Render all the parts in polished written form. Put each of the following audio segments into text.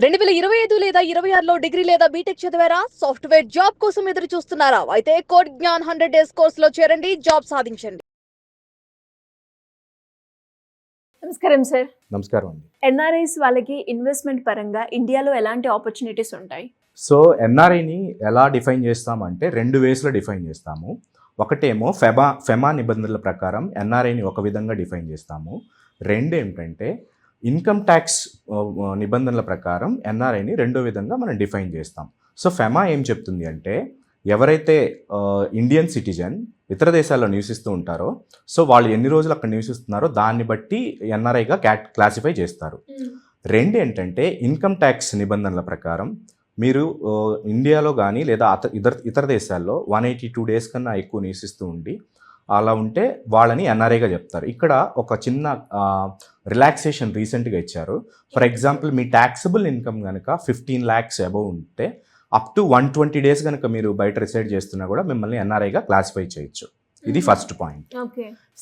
2025 లేదా 26లో డిగ్రీ లేదా బీటెక్ చదివారా? సాఫ్ట్‌వేర్ జాబ్ కోసం ఎదురు చూస్తున్నారా? అయితే కోడ్ జ్ఞాన్ 100 డేస్ కోర్సులో చేరండి, జాబ్ సాధించండి. నమస్కారం సార్. నమస్కారం అండి. ఎన్ఆర్ఐస్ వాళ్ళకి ఇన్వెస్ట్మెంట్ పరంగా ఇండియాలో ఎలాంటి ఆపర్చునిటీస్ ఉంటాయి? సో ఎన్ఆర్ఐని ఎలా డిఫైన్ చేస్తామంటే 2 వేస్లో డిఫైన్ చేస్తాము. ఒకటేమో ఫెమా నిబంధనల ప్రకారం ఎన్ఆర్ఐని ఒక విధంగా డిఫైన్ చేస్తాము. రెండు ఏంటంటే ఇన్కమ్ ట్యాక్స్ నిబంధనల ప్రకారం ఎన్ఆర్ఐని రెండో విధంగా మనం డిఫైన్ చేస్తాం. సో ఫెమా ఏం చెప్తుంది అంటే ఎవరైతే ఇండియన్ సిటిజన్ ఇతర దేశాల్లో నివసిస్తూ ఉంటారో సో వాళ్ళు ఎన్ని రోజులు అక్కడ నివసిస్తున్నారో దాన్ని బట్టి ఎన్ఆర్ఐగా క్లాసిఫై చేస్తారు. రెండు ఏంటంటే ఇన్కమ్ ట్యాక్స్ నిబంధనల ప్రకారం మీరు ఇండియాలో కానీ లేదా ఇతర దేశాల్లో 182 డేస్ కన్నా ఎక్కువ నివసిస్తూ ఉండి అలా ఉంటే వాళ్ళని ఎన్ఆర్ఐగా చెప్తారు. ఇక్కడ ఒక చిన్న రిలాక్సేషన్ రీసెంట్గా ఇచ్చారు. For example me taxable income కనుక 15 lakhs అబవ్ ఉంటే అప్ టు 120 days కనుక మీరు బయట రిసైడ్ చేస్తున్నా కూడా మిమ్మల్ని ఎన్ఆర్ఐగా క్లాసిఫై చేయొచ్చు. ఇది ఫస్ట్ పాయింట్.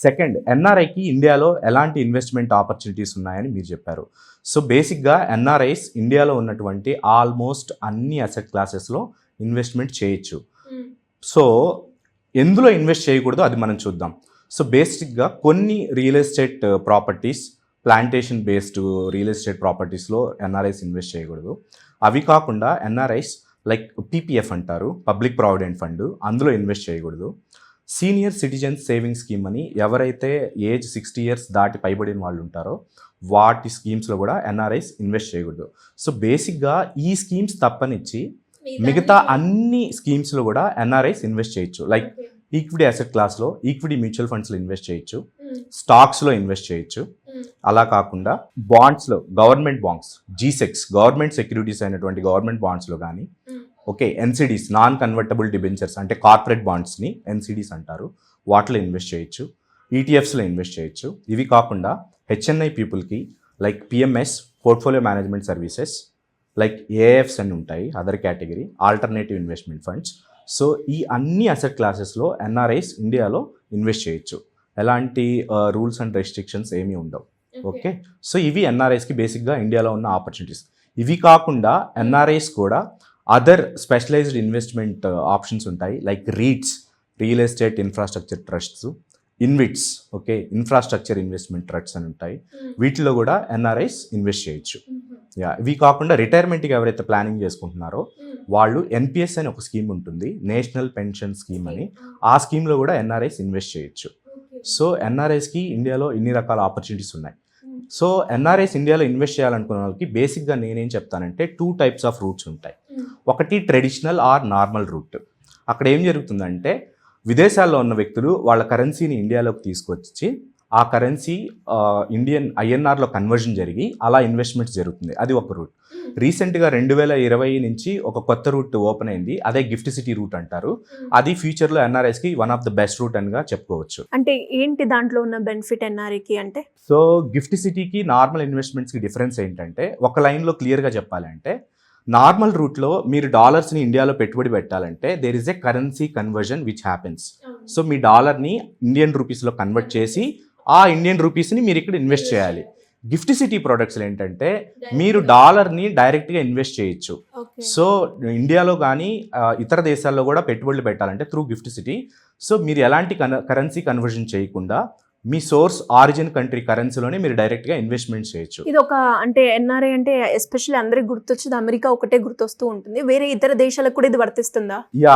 సెకండ్, ఎన్ఆర్ఐకి ఇండియాలో ఎలాంటి ఇన్వెస్ట్మెంట్ ఆపర్చునిటీస్ ఉన్నాయని మీరు చెప్పారు. సో బేసిక్గా ఎన్ఆర్ఐస్ ఇండియాలో ఉన్నటువంటి ఆల్మోస్ట్ అన్ని అసెట్ క్లాసెస్లో ఇన్వెస్ట్మెంట్ చేయొచ్చు. సో ఎందులో ఇన్వెస్ట్ చేయకూడదో అది మనం చూద్దాం. సో బేసిక్గా కొన్ని real estate properties, plantation based real estate ప్రాపర్టీస్లో ఎన్ఆర్ఐస్ ఇన్వెస్ట్ చేయకూడదు. అవి కాకుండా ఎన్ఆర్ఐస్ లైక్ పీపీఎఫ్ అంటారు, పబ్లిక్ ప్రావిడెంట్ ఫండ్, అందులో ఇన్వెస్ట్ చేయకూడదు. సీనియర్ సిటిజన్స్ సేవింగ్ స్కీమ్ అని ఎవరైతే ఏజ్ 60 years దాటి పైబడిన వాళ్ళు ఉంటారో వాటి స్కీమ్స్లో కూడా ఎన్ఆర్ఐస్ ఇన్వెస్ట్ చేయకూడదు. సో బేసిక్గా ఈ స్కీమ్స్ తప్పనిచ్చి మిగతా అన్ని స్కీమ్స్లో కూడా ఎన్ఆర్ఐస్ ఇన్వెస్ట్ చేయొచ్చు. లైక్ ఈక్విటీ అసెట్ క్లాస్లో ఈక్విటీ మ్యూచువల్ ఫండ్స్లో ఇన్వెస్ట్ చేయొచ్చు, స్టాక్స్లో ఇన్వెస్ట్ చేయొచ్చు. అలా కాకుండా బాండ్స్లో గవర్నమెంట్ బాండ్స్, జీసెక్స్ గవర్నమెంట్ సెక్యూరిటీస్ అయినటువంటి గవర్నమెంట్ బాండ్స్లో కానీ ఎన్సిడీస్ నాన్ కన్వర్టబుల్ డిబెంచర్స్ అంటే కార్పొరేట్ బాండ్స్ని ఎన్సిడీస్ అంటారు, వాటిలో ఇన్వెస్ట్ చేయొచ్చు. ఈటీఎఫ్స్లో ఇన్వెస్ట్ చేయొచ్చు. ఇవి కాకుండా హెచ్ఎన్ఐ పీపుల్కి like PMS portfolio management services like AFs అని ఉంటాయి, other category alternative investment funds. So ఈ అన్ని అసెట్ క్లాసెస్లో ఎన్ఆర్ఐస్ ఇండియాలో ఇన్వెస్ట్ చేయొచ్చు. ఎలాంటి రూల్స్ అండ్ రెస్ట్రిక్షన్స్ ఏమీ ఉండవు. ఓకే, సో ఇవి ఎన్ఆర్ఐస్కి బేసిక్గా ఇండియాలో ఉన్న ఆపర్చునిటీస్. ఇవి కాకుండా ఎన్ఆర్ఐస్ కూడా అదర్ స్పెషలైజ్డ్ ఇన్వెస్ట్మెంట్ ఆప్షన్స్ ఉంటాయి like REITs, real estate infrastructure trusts, InvITs, okay infrastructure investment trusts అని ఉంటాయి. వీటిలో కూడా ఎన్ఆర్ఐస్ ఇన్వెస్ట్ చేయొచ్చు. ఇవి కాకుండా రిటైర్మెంట్కి ఎవరైతే ప్లానింగ్ చేసుకుంటున్నారో వాళ్ళు ఎన్పిఎస్ అని ఒక స్కీమ్ ఉంటుంది, నేషనల్ పెన్షన్ స్కీమ్ అని, ఆ స్కీమ్లో కూడా ఎన్ఆర్ఐస్ ఇన్వెస్ట్ చేయొచ్చు. సో ఎన్ఆర్ఐస్కి ఇండియాలో ఇన్ని రకాల ఆపర్చునిటీస్ ఉన్నాయి. సో ఎన్ఆర్ఐస్ ఇండియాలో ఇన్వెస్ట్ చేయాలనుకున్న వాళ్ళకి బేసిక్గా నేనేం చెప్తానంటే 2 types ఆఫ్ రూట్స్ ఉంటాయి. ఒకటి ట్రెడిషనల్ ఆర్ నార్మల్ రూట్. అక్కడ ఏం జరుగుతుందంటే విదేశాల్లో ఉన్న వ్యక్తులు వాళ్ళ కరెన్సీని ఇండియాలోకి తీసుకొచ్చి ఆ కరెన్సీ ఇండియన్ ఐఎన్ఆర్లో కన్వర్జన్ జరిగి అలా ఇన్వెస్ట్మెంట్స్ జరుగుతుంది. అది ఒక రూట్. రీసెంట్గా 2020 నుంచి ఒక కొత్త రూట్ ఓపెన్ అయింది, అదే గిఫ్ట్ సిటీ రూట్ అంటారు. అది ఫ్యూచర్లో ఎన్ఆర్ఐస్కి one of the best route అనిగా చెప్పుకోవచ్చు. అంటే ఏంటి దాంట్లో ఉన్న బెనిఫిట్ ఎన్ఆర్ఐకి అంటే? సో గిఫ్ట్ సిటీకి నార్మల్ ఇన్వెస్ట్మెంట్స్కి డిఫరెన్స్ ఏంటంటే ఒక లైన్లో క్లియర్గా చెప్పాలంటే నార్మల్ రూట్లో మీరు డాలర్స్ని ఇండియాలో పెట్టుబడి పెట్టాలంటే there is a currency conversion which happens. So మీ డాలర్ని ఇండియన్ రూపీస్లో కన్వర్ట్ చేసి ఆ ఇండియన్ రూపీస్ని మీరు ఇక్కడ ఇన్వెస్ట్ చేయాలి. గిఫ్ట్ సిటీ ప్రొడక్ట్స్లో ఏంటంటే మీరు డాలర్ని డైరెక్ట్గా ఇన్వెస్ట్ చేయొచ్చు. సో ఇండియాలో కానీ ఇతర దేశాల్లో కూడా పెట్టుబడులు పెట్టాలంటే త్రూ గిఫ్ట్ సిటీ. సో మీరు ఎలాంటి కరెన్సీ కన్వర్జన్ చేయకుండా మీ సోర్స్ ఆరిజిన్ కంట్రీ కరెన్సీలోనే మీరు డైరెక్ట్గా ఇన్వెస్ట్మెంట్ చేయొచ్చు. ఇది ఒక అంటే ఎన్ఆర్ఐ అంటే ఎస్పెషల్లీ అందరికి గుర్తొచ్చేది అమెరికా ఒకటే గుర్తొస్తూ ఉంటుంది, వేరే ఇతర దేశాలకు కూడా ఇది వర్తిస్తుందా? యా,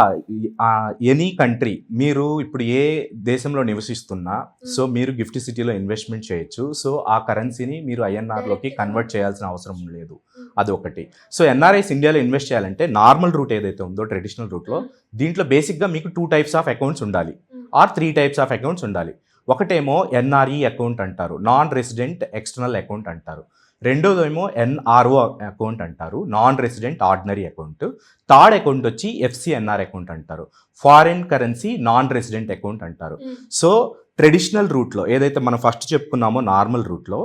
ఎనీ కంట్రీ మీరు ఇప్పుడు ఏ దేశంలో నివసిస్తున్నా సో మీరు గిఫ్ట్ సిటీలో ఇన్వెస్ట్మెంట్ చేయొచ్చు. సో ఆ కరెన్సీని మీరు ఐఎన్ఆర్లోకి కన్వర్ట్ చేయాల్సిన అవసరం లేదు. అది ఒకటి. సో ఎన్ఆర్ఐస్ ఇండియాలో ఇన్వెస్ట్ చేయాలంటే నార్మల్ రూట్ ఏదైతే ఉందో ట్రెడిషనల్ రూట్లో దీంట్లో బేసిక్గా మీకు 2 types ఆఫ్ అకౌంట్స్ ఉండాలి ఆర్ 3 types ఆఫ్ అకౌంట్స్ ఉండాలి. ఒకటేమో ఎన్ఆర్ఈ అకౌంట్ అంటారు, నాన్ రెసిడెంట్ ఎక్స్టర్నల్ అకౌంట్ అంటారు. రెండోదేమో ఎన్ఆర్ఓ అకౌంట్ అంటారు, non resident ordinary account. Third account వచ్చి ఎఫ్సిఎన్ఆర్ అకౌంట్ అంటారు, foreign currency non resident account అంటారు. సో ట్రెడిషనల్ రూట్లో ఏదైతే మనం ఫస్ట్ చెప్పుకున్నామో నార్మల్ రూట్లో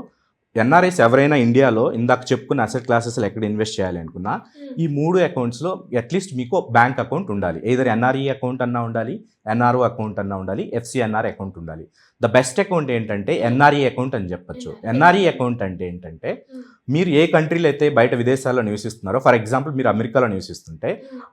ఎన్ఆర్ఐస్ ఎవరైనా ఇండియాలో ఇందాక చెప్పుకున్న అసెట్ క్లాసెస్లో ఎక్కడ ఇన్వెస్ట్ చేయాలి అనుకున్నా ఈ 3 అకౌంట్స్లో అట్లీస్ట్ మీకు బ్యాంక్ అకౌంట్ ఉండాలి. ఎయిదర్ ఎన్ఆర్ఈ అకౌంట్ అన్నా ఉండాలి, ఎన్ఆర్ఓ అకౌంట్ అన్నా ఉండాలి, ఎఫ్సిఎన్ఆర్ అకౌంట్ ఉండాలి. ద బెస్ట్ అకౌంట్ ఏంటంటే ఎన్ఆర్ఈ అకౌంట్ అని చెప్పొచ్చు. ఎన్ఆర్ఈ అకౌంట్ అంటే ఏంటంటే మీరు ఏ కంట్రీలో అయితే బయట విదేశాల్లో నివసిస్తున్నారో, ఫర్ ఎగ్జాంపుల్ మీరు అమెరికాలో నివసిస్తుంటే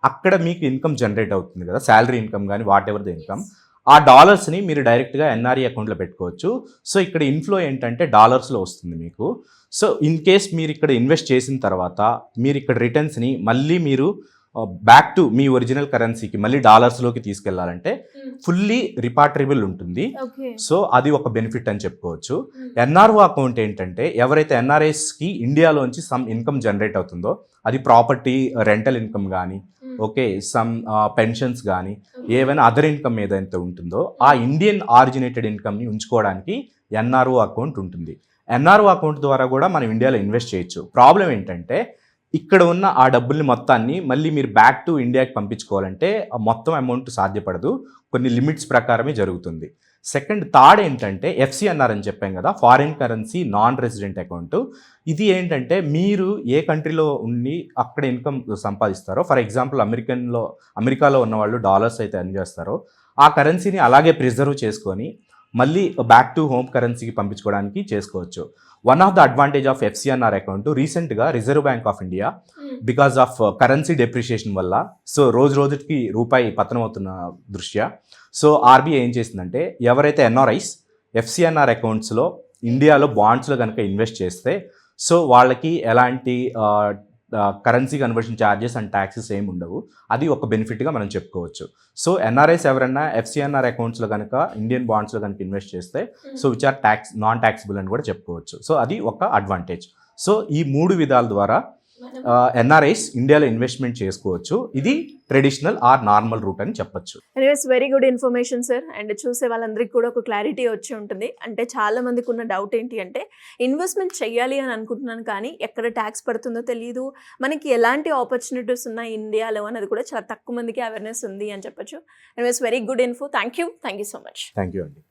అక్కడ మీకు ఇన్కమ్ జనరేట్ అవుతుంది కదా, శాలరీ ఇన్కమ్ కానీ వాట్ ఎవర్ ద ఇన్కమ్, ఆ డాలర్స్ని మీరు డైరెక్ట్గా ఎన్ఆర్ఈ అకౌంట్లో పెట్టుకోవచ్చు. సో ఇక్కడ ఇన్ఫ్లో ఏంటంటే డాలర్స్లో వస్తుంది మీకు. సో ఇన్ కేస్ మీరు ఇక్కడ ఇన్వెస్ట్ చేసిన తర్వాత మీరు ఇక్కడ రిటర్న్స్ని మళ్ళీ మీరు బ్యాక్ టు మీ ఒరిజినల్ కరెన్సీకి మళ్ళీ డాలర్స్లోకి తీసుకెళ్లాలంటే ఫుల్లీ రిపాట్రిబుల్ ఉంటుంది. సో అది ఒక బెనిఫిట్ అని చెప్పుకోవచ్చు. ఎన్ఆర్ఓ అకౌంట్ ఏంటంటే ఎవరైతే ఎన్ఆర్ఐస్కి ఇండియాలోంచి సమ్ ఇన్కమ్ జనరేట్ అవుతుందో, అది ప్రాపర్టీ రెంటల్ ఇన్కమ్ కానీ, ఓకే, సమ్ పెన్షన్స్ కానీ, ఏవైనా అదర్ ఇన్కమ్ ఏదైతే ఉంటుందో ఆ ఇండియన్ ఆరిజినేటెడ్ ఇన్కమ్ని ఉంచుకోవడానికి ఎన్ఆర్ఓ అకౌంట్ ఉంటుంది. ఎన్ఆర్ఓ అకౌంట్ ద్వారా కూడా మనం ఇండియాలో ఇన్వెస్ట్ చేయొచ్చు. ప్రాబ్లం ఏంటంటే ఇక్కడ ఉన్న ఆ డబ్బుల్ని మొత్తాన్ని మళ్ళీ మీరు బ్యాక్ టు ఇండియాకి పంపించుకోవాలంటే ఆ మొత్తం అమౌంట్ సాధ్యపడదు, కొన్ని లిమిట్స్ ప్రకారమే జరుగుతుంది. థర్డ్ ఏంటంటే ఎఫ్సిఎన్ఆర్ అని చెప్పాం కదా, foreign currency non resident account. ఇది ఏంటంటే మీరు ఏ కంట్రీలో ఉండి అక్కడ ఇన్కమ్ సంపాదిస్తారో, ఫర్ ఎగ్జాంపుల్ అమెరికాలో ఉన్న వాళ్ళు డాలర్స్ అయితే ఎర్న్ చేస్తారో ఆ కరెన్సీని అలాగే ప్రిజర్వ్ చేసుకొని మళ్ళీ బ్యాక్ టు హోమ్ కరెన్సీకి పంపించుకోవడానికి చేసుకోవచ్చు. One of the advantage of FCNR account రీసెంట్గా reserve bank of India because of currency depreciation వల్ల, సో రోజుకి రూపాయి పతనం అవుతున్న దృష్ట్యా, సో ఆర్బీఐ ఏం చేసిందంటే ఎవరైతే ఎన్ఆర్ఐస్ ఎఫ్సిఎన్ఆర్ అకౌంట్స్లో ఇండియాలో బాండ్స్లో కనుక ఇన్వెస్ట్ చేస్తే సో వాళ్ళకి ఎలాంటి currency conversion charges and taxes ఏమి ఉండవు. అది ఒక బెనిఫిట్గా మనం చెప్పుకోవచ్చు. సో ఎన్ఆర్ఐస్ ఎవరైనా ఎఫ్సిఎన్ఆర్ అకౌంట్స్లో కనుక ఇండియన్ బాండ్స్లో కనుక ఇన్వెస్ట్ చేస్తే so which are non taxable అని కూడా చెప్పుకోవచ్చు. సో అది ఒక అడ్వాంటేజ్. సో ఈ 3 విధాల ద్వారా ఎన్ఆర్ఐస్ ఇండియాలో ఇన్వెస్ట్మెంట్ చేసుకోవచ్చు. ఇది ట్రెడిషనల్ ఆర్ నార్మల్ రూట్ అని చెప్పొచ్చు. Anyways very good information sir. And చూసే వాళ్ళందరికీ కూడా ఒక క్లారిటీ వచ్చి ఉంటుంది. అంటే చాలా మందికి ఉన్న డౌట్ ఏంటి అంటే ఇన్వెస్ట్మెంట్ చేయాలి అని అనుకుంటున్నాను కానీ ఎక్కడ ట్యాక్స్ పడుతుందో తెలియదు, మనకి ఎలాంటి ఆపర్చునిటీస్ ఉన్నాయి ఇండియాలో అనేది కూడా చాలా తక్కువ మందికి అవేర్నెస్ ఉంది అని చెప్పొచ్చు. Anyways very good info. Thank you so much. Thank you అండి.